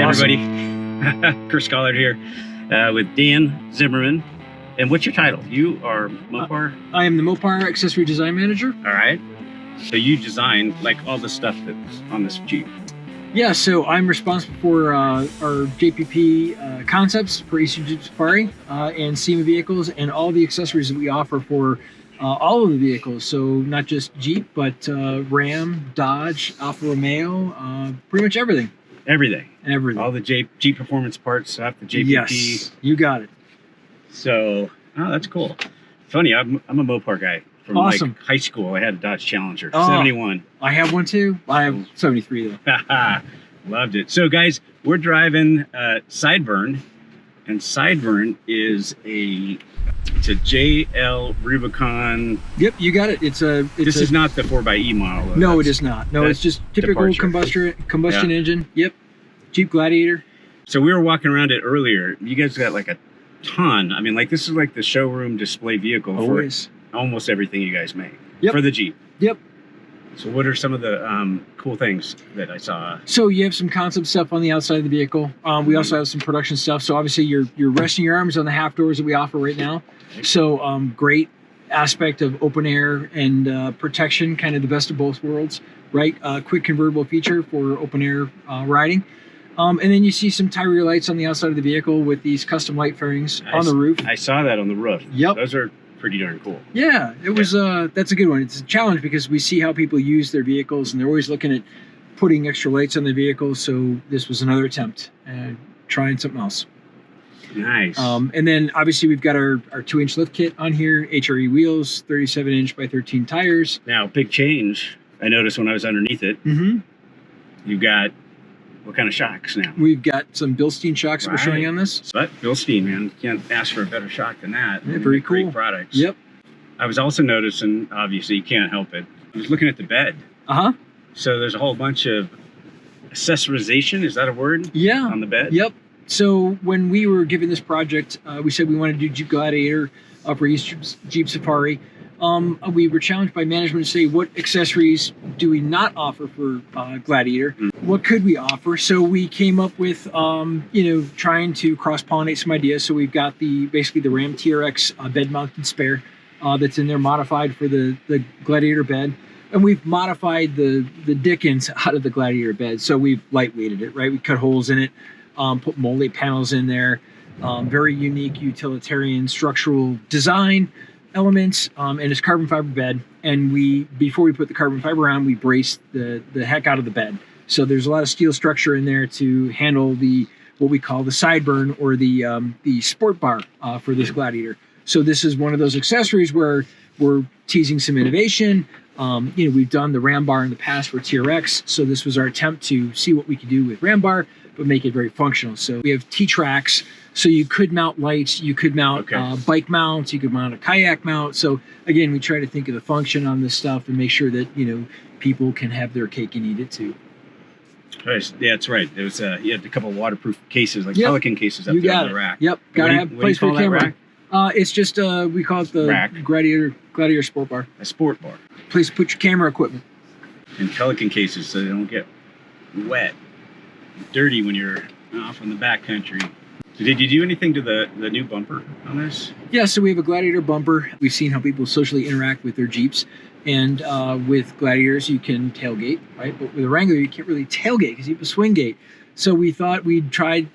everybody. Chris Collard here with Dan Zimmerman. And what's your title? You are Mopar? I am the Mopar Accessory Design Manager. All right. So you design like all the stuff that's on this Jeep. Yeah, so I'm responsible for our JPP concepts for Eastern Jeep Safari and SEMA vehicles and all the accessories that we offer for all of the vehicles. So not just Jeep, but Ram, Dodge, Alfa Romeo, pretty much everything. Everything. Everything. All the Jeep performance parts stuff, the JPP. Yes, you got it. So, oh, that's cool. Funny, I'm a Mopar guy. From awesome. Like high school, I had a Dodge Challenger, oh, 71. I have one too. I have 73 though. Loved it. So guys, we're driving Sideburn, and Sideburn is it's a JL Rubicon. Yep, you got it. This is not the 4xe model. No, it is not. No, it's just typical combustion engine. Yep, Jeep Gladiator. So we were walking around it earlier. You guys got like a ton. I mean, like this is like the showroom display vehicle for almost everything you guys make. Yep. For the Jeep. Yep. So what are some of the cool things that I saw? So you have some concept stuff on the outside of the vehicle. We also have some production stuff. So obviously you're resting your arms on the half doors that we offer right now. So great aspect of open air and protection, kind of the best of both worlds, right? Quick convertible feature for open air riding. And then you see some tie rear lights on the outside of the vehicle with these custom light fairings on the roof. I saw that on the roof. Yep. Those are pretty darn cool. Yeah, it was. That's a good one. It's a challenge because we see how people use their vehicles, and they're always looking at putting extra lights on the vehicle. So this was another attempt at trying something else. Nice. And then obviously we've got our 2-inch lift kit on here, HRE wheels, 37-inch by 13 tires. Now, big change. I noticed when I was underneath it. Mm-hmm. You've got what kind of shocks now? We've got some BILSTEIN shocks that we're showing on this. But BILSTEIN, man, can't ask for a better shock than that. Yeah, very cool. Great products. Yep. I was also noticing, obviously you can't help it, I was looking at the bed. Uh-huh. So there's a whole bunch of accessorization, is that a word? Yeah. On the bed? Yep. So when we were given this project, we said we wanted to do Jeep Gladiator for East Jeep Safari. We were challenged by management to say, what accessories do we not offer for Gladiator? What could we offer? So we came up with, trying to cross-pollinate some ideas. So we've got basically the Ram TRX bed-mounted spare that's in there, modified for the Gladiator bed. And we've modified the Dickens out of the Gladiator bed. So we've lightweighted it, right? We cut holes in it, put molded panels in there, very unique utilitarian structural design elements, and it's carbon fiber bed. And before we put the carbon fiber on, we braced the heck out of the bed. So there's a lot of steel structure in there to handle what we call the Sideburn, or the sport bar for this Gladiator. So this is one of those accessories where we're teasing some innovation. We've done the Ram bar in the past for TRX, so this was our attempt to see what we could do with Ram bar, but make it very functional. So we have T-tracks, so you could mount lights, you could mount bike mounts, you could mount a kayak mount. So again, we try to think of the function on this stuff and make sure that people can have their cake and eat it too. Right. Yeah, that's right. There was you had a couple of waterproof cases, like Pelican cases up there on the rack. Yep, gotta have a place for the camera. It's just we call it the rack. Gladiator Sport Bar. A sport bar. Place to put your camera equipment. And Pelican cases so they don't get wet, dirty when you're off in the backcountry. So did you do anything to the new bumper on this? Yeah, so we have a Gladiator bumper. We've seen how people socially interact with their Jeeps. And with Gladiators, you can tailgate, right? But with a Wrangler, you can't really tailgate because you have a swing gate. So we thought we'd try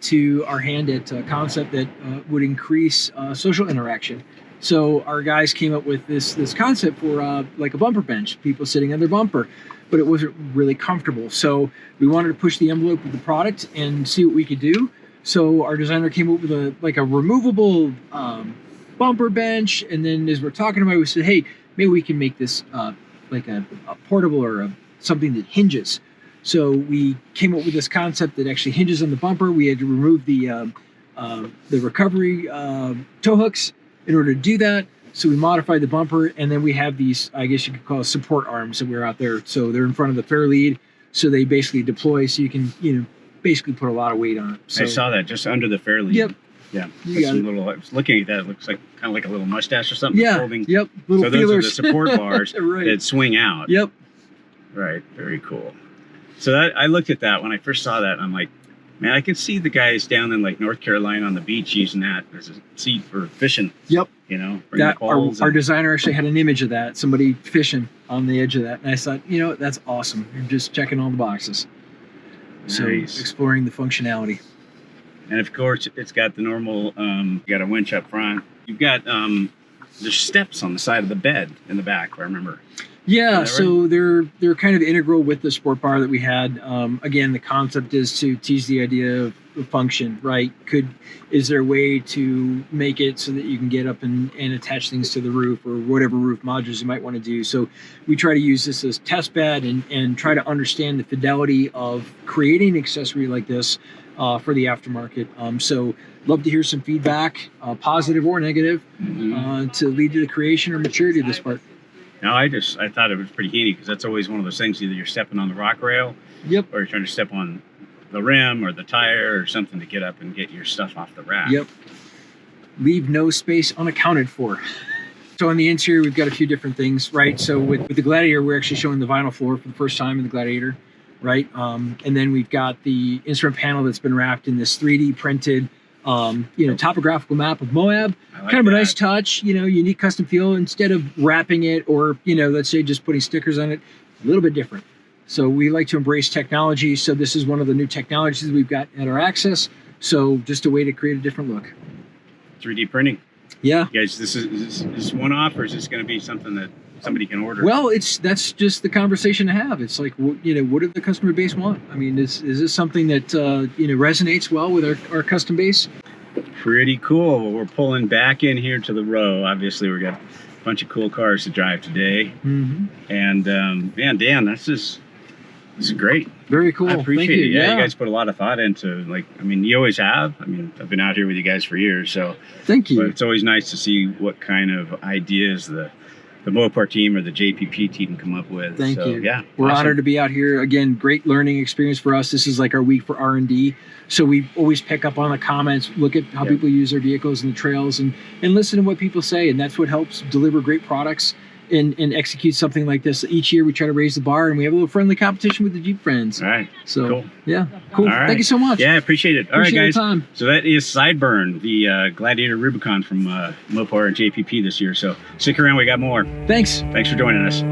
our hand at a concept that would increase social interaction. So our guys came up with this concept for like a bumper bench, people sitting on their bumper, but it wasn't really comfortable. So we wanted to push the envelope of the product and see what we could do. So our designer came up with a removable bumper bench, and then as we're talking about it, we said, hey, maybe we can make this like a portable or something that hinges. So we came up with this concept that actually hinges on the bumper. We had to remove the recovery tow hooks in order to do that. So we modified the bumper, and then we have these, I guess you could call support arms that we're out there. So they're in front of the fair lead, so they basically deploy, so you can basically put a lot of weight on it. So, I saw that just under the fair lead. Yep. Yeah. I was looking at that. It looks like kind of like a little mustache or something. Yeah. Holding, yep. Little so feelers. Those are the support bars right. that swing out. Yep. Right. Very cool. So I looked at that when I first saw that, and I'm like, Man, I can see the guys down in like North Carolina on the beach using that as a seat for fishing. Yep. You know, bring That the poles our and- designer actually had an image of that, somebody fishing on the edge of that, and I thought, you know, that's awesome. You're just checking all the boxes. So Nice. exploring the functionality. And of course, it's got the normal. You got a winch up front. You've got there's steps on the side of the bed in the back. If I remember. Yeah, Is that so they're kind of integral with the sport bar that we had. Again, the concept is to tease the idea of function, right? Is there a way to make it so that you can get up and attach things to the roof or whatever roof modules you might want to do? So we try to use this as test bed and try to understand the fidelity of creating an accessory like this for the aftermarket. So love to hear some feedback, positive or negative, to lead to the creation or maturity of this part. No, I thought it was pretty handy because that's always one of those things. Either you're stepping on the rock rail, Yep. or you're trying to step on the rim or the tire or something to get up and get your stuff off the rack. Yep. Leave no space unaccounted for. So on the interior, we've got a few different things, right? So with the Gladiator, we're actually showing the vinyl floor for the first time in the Gladiator, right? And then we've got the instrument panel that's been wrapped in this 3D printed, topographical map of Moab. I like Kind of a that. nice touch, unique custom feel. Instead of wrapping it or, let's say just putting stickers on it, a little bit different. So we like to embrace technology. So this is one of the new technologies we've got at our Access. So just a way to create a different look. 3D printing. Yeah. You guys, is this one off, or is this going to be something that somebody can order? Well, that's just the conversation to have. It's like, what do the customer base want? I mean, is this something that resonates well with our custom base? Pretty cool. We're pulling back in here to the row. Obviously, we got a bunch of cool cars to drive today. Mm-hmm. And man, Dan, this is great. Very cool. I appreciate Thank it. you. Yeah, you guys put a lot of thought into, you always have. I mean, I've been out here with you guys for years, so. Thank you. But it's always nice to see what kind of ideas the Mopar team or the JPP team come up with. Thank So, you. Yeah, We're awesome. honored to be out here. Again, great learning experience for us. This is like our week for R&D. So we always pick up on the comments, look at how people use their vehicles and the trails, and listen to what people say. And that's what helps deliver great products and execute something like this. Each year we try to raise the bar, and we have a little friendly competition with the Jeep friends. All right. So Cool. yeah, cool. All right. Thank you so much. Yeah, appreciate it. All Appreciate right, your guys. time. So that is Sideburn, the Gladiator Rubicon from Mopar and JPP this year. So stick around. We got more. Thanks. Thanks for joining us.